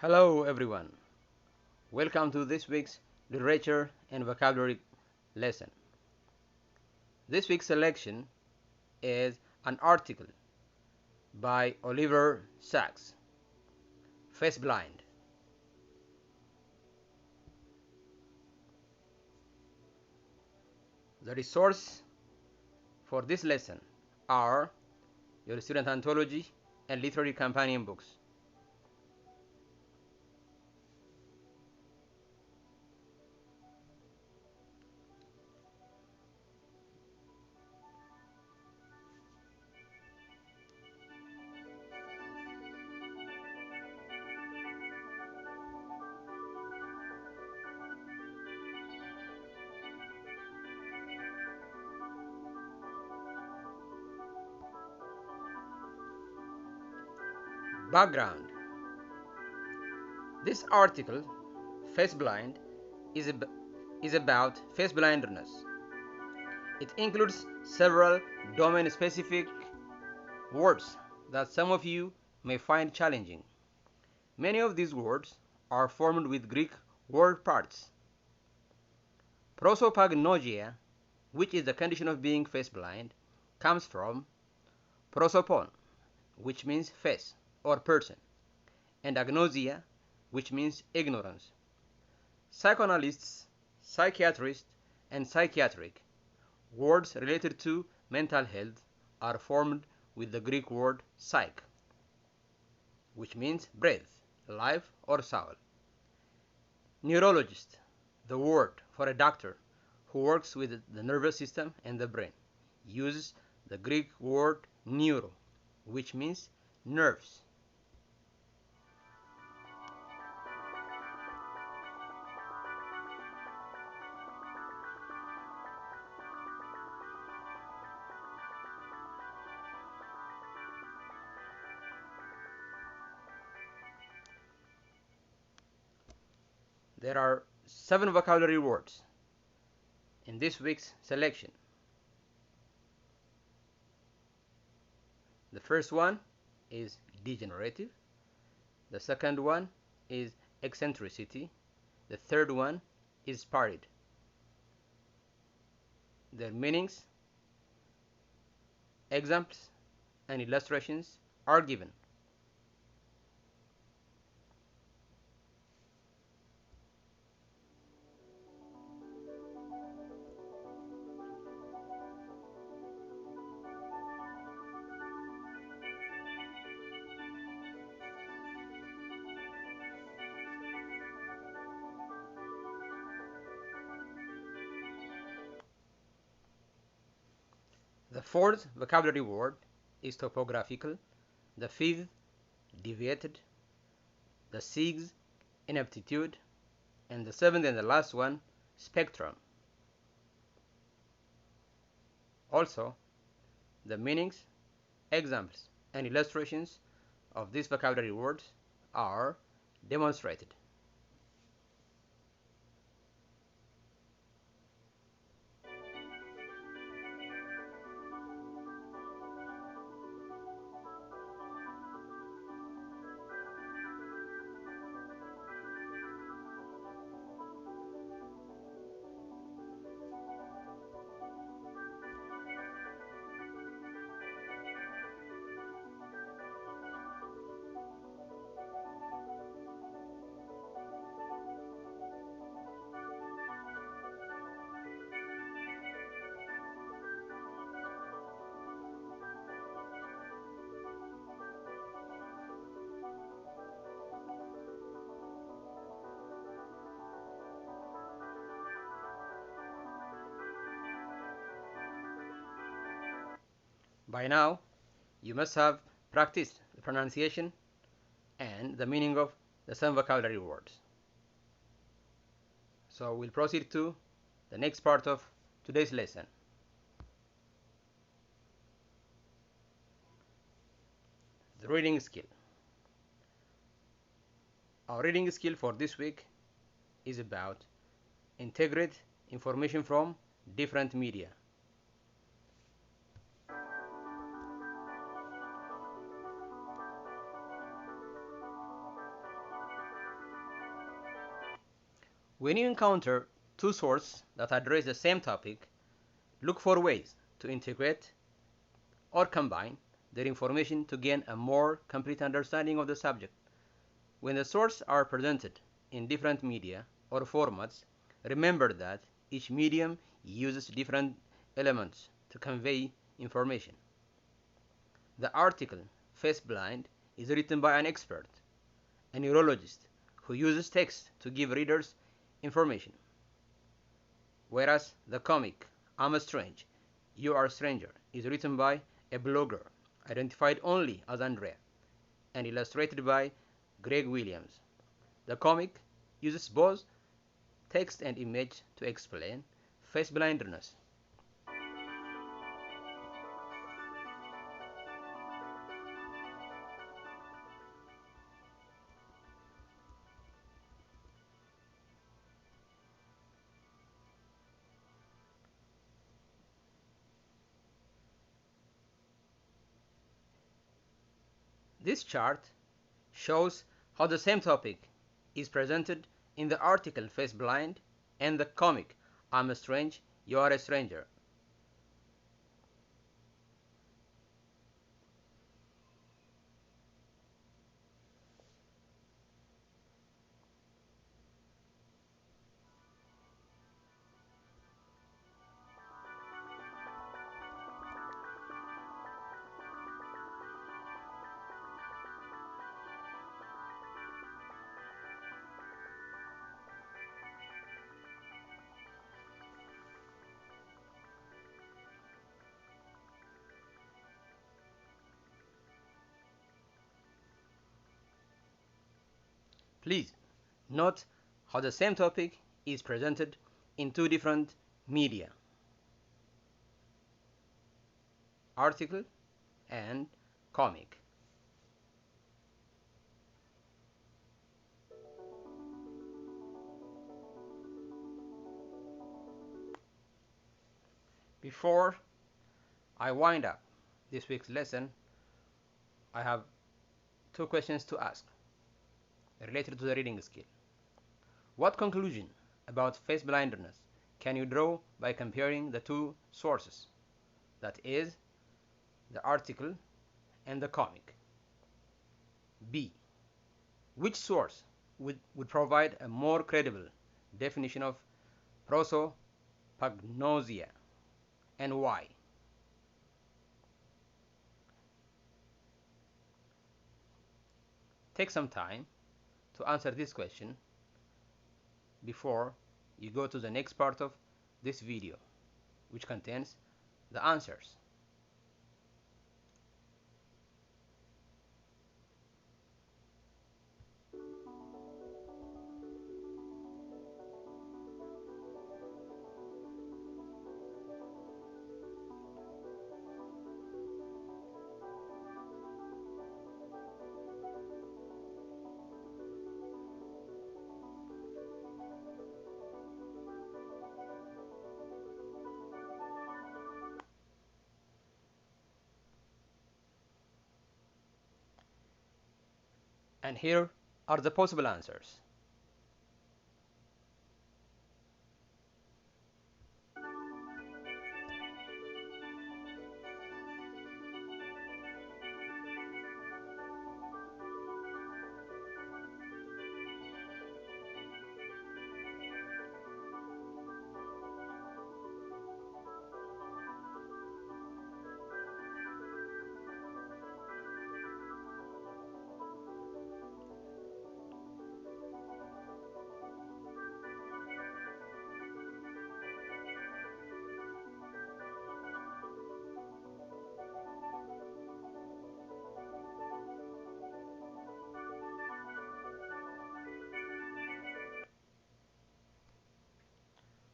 Hello everyone. Welcome to this week's literature and vocabulary lesson. This week's selection is an article by Oliver Sacks, Face Blind. The resource for this lesson are your student anthology and literary companion books. Background. This article, Face Blind, is about face blindness. It includes several domain-specific words that some of you may find challenging. Many of these words are formed with Greek word parts. Prosopagnosia, which is the condition of being face blind, comes from prosopon, which means face or person, and agnosia, which means ignorance. Psychoanalysts, psychiatrists, and psychiatric words related to mental health are formed with the Greek word psyche, which means breath, life, or soul. Neurologist, the word for a doctor who works with the nervous system and the brain, uses the Greek word neuro, which means nerves. There are 7 vocabulary words in this week's selection. The first one is degenerative. The second one is eccentricity. The third one is parried. Their meanings, examples, and illustrations are given. The fourth vocabulary word is topographical. The fifth, deviated. The sixth, ineptitude. And the seventh and the last one, spectrum. Also, the meanings, examples, and illustrations of these vocabulary words are demonstrated. By now, you must have practiced the pronunciation and the meaning of the some vocabulary words. So we'll proceed to the next part of today's lesson. The reading skill. Our reading skill for this week is about integrate information from different media. When you encounter two sources that address the same topic, look for ways to integrate or combine their information to gain a more complete understanding of the subject. When the sources are presented in different media or formats, remember that each medium uses different elements to convey information. The article Face Blind is written by an expert, a neurologist, who uses text to give readers information, whereas the comic I'm a Strange, You Are a Stranger is written by a blogger identified only as Andrea and illustrated by Greg Williams. The comic uses both text and image to explain face blindness. This chart shows how the same topic is presented in the article Face Blind and the comic I'm a Strange, You Are a Stranger. Please note how the same topic is presented in two different media, article and comic. Before I wind up this week's lesson, I have two questions to ask related to the reading skill. What conclusion about face blindness can you draw by comparing the two sources, that is, the article and the comic? B. Which source would provide a more credible definition of prosopagnosia, and why? Take some time to answer this question before you go to the next part of this video, which contains the answers. And here are the possible answers.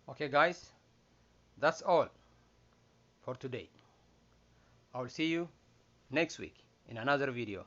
Okay guys, that's all for today. I'll see you next week in another video.